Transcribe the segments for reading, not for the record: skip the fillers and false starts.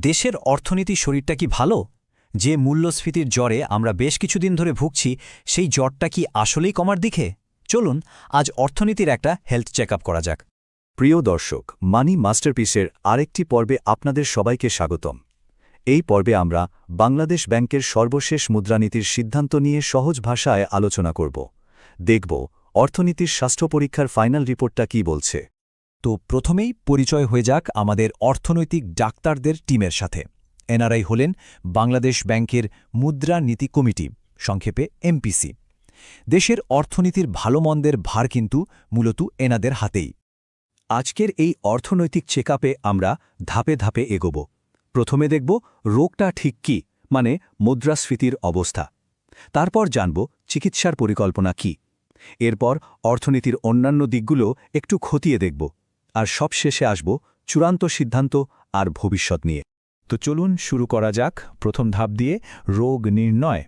দেশের অর্থনীতি শরীরটা কি ভালো? যে মূল্যস্ফীতির জ্বরে আমরা বেশ কিছুদিন ধরে ভুগছি, সেই জ্বরটা কি আসলেই কমার দিকে? চলুন আজ অর্থনীতির একটা হেলথ চেক করা যাক। প্রিয় দর্শক, মানি মাস্টারপিসের আরেকটি পর্বে আপনাদের সবাইকে স্বাগতম। এই পর্বে আমরা বাংলাদেশ ব্যাংকের সর্বশেষ মুদ্রানীতির সিদ্ধান্ত নিয়ে সহজ ভাষায় আলোচনা করব। দেখব অর্থনীতির স্বাস্থ্য পরীক্ষার ফাইনাল রিপোর্টটা কী বলছে। তো প্রথমেই পরিচয় হয়ে যাক আমাদের অর্থনৈতিক ডাক্তারদের টিমের সাথে। এনারাই হলেন বাংলাদেশ ব্যাংকের মুদ্রা নীতি কমিটি, সংক্ষেপে এমপিসি। দেশের অর্থনীতির ভালো মন্দের ভার কিন্তু মূলত এনাদের হাতেই। আজকের এই অর্থনৈতিক চেকআপে আমরা ধাপে ধাপে এগোব। প্রথমে দেখব রোগটা ঠিক কী, মানে মুদ্রাস্ফীতির অবস্থা। তারপর জানব চিকিৎসার পরিকল্পনা কী। এরপর অর্থনীতির অন্যান্য দিকগুলো একটু খতিয়ে দেখব। আর সবশেষে আসব চূড়ান্ত সিদ্ধান্ত আর ভবিষ্যৎ নিয়ে। তো চলুন শুরু করা যাক প্রথম ধাপ দিয়ে, রোগ নির্ণয়।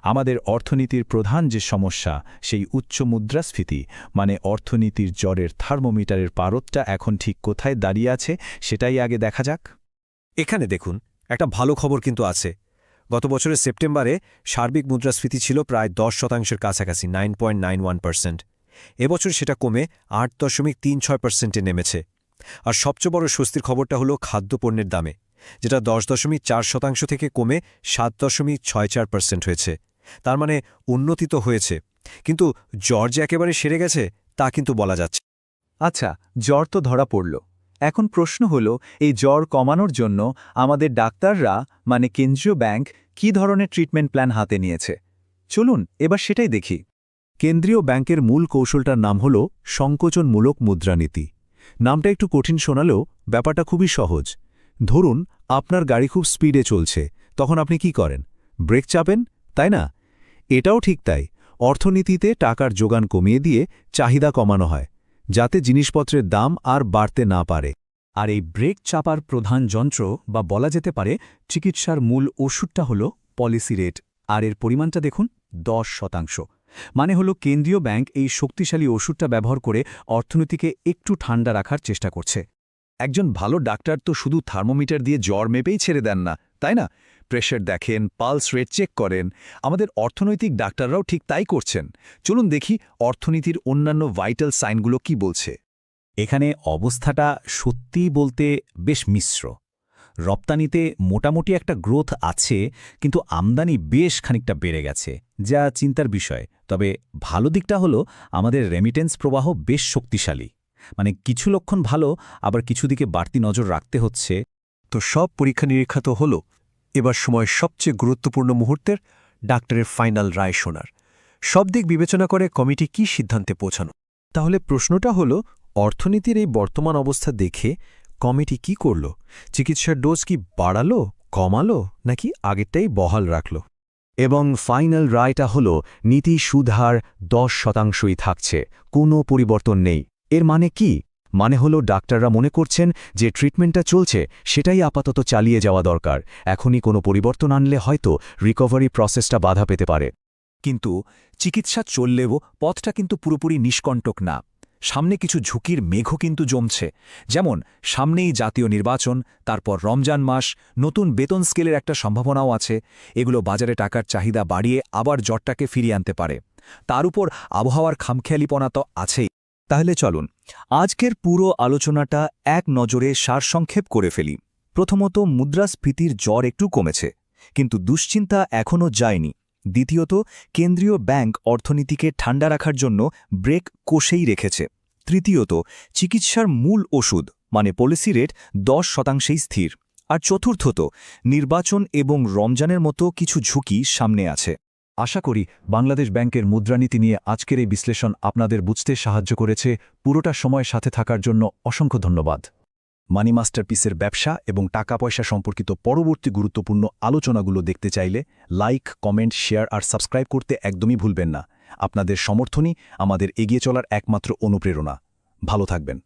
আমাদের অর্থনীতির প্রধান যে সমস্যা, সেই উচ্চ মুদ্রাস্ফীতি, মানে অর্থনীতির জ্বরের থার্মোমিটারের পারদটা এখন ঠিক কোথায় দাঁড়িয়ে আছে সেটাই আগে দেখা যাক। এখানে দেখুন, একটা ভালো খবর কিন্তু আছে। গত বছরের সেপ্টেম্বরে সার্বিক মুদ্রাস্ফীতি ছিল প্রায় 10% কাছাকাছি, 9.91%। এবছর সেটা কমে 8.36%-এ নেমেছে। আর সবচেয়ে বড় স্বস্তির খবরটা হলো খাদ্যপণ্যের দামে, যেটা 10.4% থেকে কমে 7.64% হয়েছে। তার মানে উন্নতি তো হয়েছে, কিন্তু জ্বর যে একেবারে সেরে গেছে তা কিন্তু বলা যাচ্ছে। আচ্ছা, জ্বর তো ধরা পড়ল। এখন প্রশ্ন হল, এই জ্বর কমানোর জন্য আমাদের ডাক্তাররা, মানে কেন্দ্রীয় ব্যাংক, কী ধরনের ট্রিটমেন্ট প্ল্যান হাতে নিয়েছে? চলুন এবার সেটাই দেখি। কেন্দ্রীয় ব্যাংকের মূল কৌশলটার নাম হল সংকোচনমূলক মুদ্রানীতি। নামটা একটু কঠিন শোনালেও ব্যাপারটা খুবই সহজ। ধরুন আপনার গাড়ি খুব স্পিডে চলছে, তখন আপনি কি করেন? ব্রেক চাপেন, তাই না? এটাও ঠিক তাই। অর্থনীতিতে টাকার যোগান কমিয়ে দিয়ে চাহিদা কমানো হয়, যাতে জিনিসপত্রের দাম আর বাড়তে না পারে। আর এই ব্রেক চাপার প্রধান যন্ত্র, বা বলা যেতে পারে চিকিৎসার মূল ওষুধটা হল পলিসি রেট। আর এর পরিমাণটা দেখুন, 10%। মানে হলো কেন্দ্রীয় ব্যাংক এই শক্তিশালী ওষুধটা ব্যবহার করে অর্থনীতিকে একটু ঠান্ডা রাখার চেষ্টা করছে। একজন ভালো ডাক্তার তো শুধু থার্মোমিটার দিয়ে জ্বর মেপেই ছেড়ে দেন না, তাই না? প্রেশার দেখেন, পালস রেট চেক করেন। আমাদের অর্থনৈতিক ডাক্তাররাও ঠিক তাই করছেন। চলুন দেখি অর্থনীতির অন্যান্য ভাইটাল সাইনগুলো কি বলছে। এখানে অবস্থাটা সত্যিই বলতে বেশ মিশ্র। রপ্তানিতে মোটামুটি একটা গ্রোথ আছে, কিন্তু আমদানি বেশ খানিকটা বেড়ে গেছে, যা চিন্তার বিষয়। তবে ভালো দিকটা হলো আমাদের রেমিটেন্স প্রবাহ বেশ শক্তিশালী। মানে কিছু লক্ষণ ভালো, আবার কিছু দিকে বাড়তি নজর রাখতে হচ্ছে। তো সব পরীক্ষা নিরীক্ষা তো হলো, এবার সময় সবচেয়ে গুরুত্বপূর্ণ মুহূর্তের, ডাক্তারের ফাইনাল রায় শোনার। সব দিক বিবেচনা করে কমিটি কি সিদ্ধান্তে পৌঁছানো। তাহলে প্রশ্নটা হলো, অর্থনীতির এই বর্তমান অবস্থা দেখে কমিটি কি করল? চিকিৎসার ডোজ কি বাড়ালো, কমালো, নাকি আগেরটাই বহাল রাখল? এবং ফাইনাল রায়টা হল, নীতি সুদহার 10%ই থাকছে, কোনো পরিবর্তন নেই। এর মানে কি? মানে হলো ডাক্তাররা মনে করছেন যে ট্রিটমেন্টটা চলছে সেটাই আপাতত চালিয়ে যাওয়া দরকার। এখনই কোনো পরিবর্তন আনলে হয়তো রিকভারি প্রসেসটা বাধা পেতে পারে। কিন্তু চিকিৎসা চললেও পথটা কিন্তু পুরোপুরি নিষ্কণ্টক না। সামনে কিছু ঝুঁকির মেঘও কিন্তু জমছে। যেমন সামনেই জাতীয় নির্বাচন, তারপর রমজান মাস, নতুন বেতন স্কেলের একটা সম্ভাবনাও আছে। এগুলো বাজারে টাকার চাহিদা বাড়িয়ে আবার জ্বরটাকে ফিরিয়ে আনতে পারে। তার উপর আবহাওয়ার খামখেয়ালিপনা তো আছেই। তাহলে চলুন আজকের পুরো আলোচনাটা এক নজরে সারসংক্ষেপ করে ফেলি। প্রথমত, মুদ্রাস্ফীতির জ্বর একটু কমেছে, কিন্তু দুশ্চিন্তা এখনও যায়নি। দ্বিতীয়ত, কেন্দ্রীয় ব্যাংক অর্থনীতিকে ঠান্ডা রাখার জন্য ব্রেক কষেই রেখেছে। তৃতীয়ত, চিকিৎসার মূল ওষুধ মানে পলিসি রেট 10%ই স্থির। আর চতুর্থত, নির্বাচন এবং রমজানের মতো কিছু ঝুঁকি সামনে আছে। আশা করি বাংলাদেশ ব্যাংকের মুদ্রানীতি নিয়ে আজকের এই বিশ্লেষণ আপনাদের বুঝতে সাহায্য করেছে। পুরোটা সময় সাথে থাকার জন্য অসংখ্য ধন্যবাদ। মানি মাস্টারপিসের ব্যবসা এবং টাকা পয়সা সম্পর্কিত পরবর্তী গুরুত্বপূর্ণ আলোচনাগুলো দেখতে চাইলে লাইক, কমেন্ট, শেয়ার আর সাবস্ক্রাইব করতে একদমই ভুলবেন না। আপনাদের সমর্থনই আমাদের এগিয়ে চলার একমাত্র অনুপ্রেরণা। ভালো থাকবেন।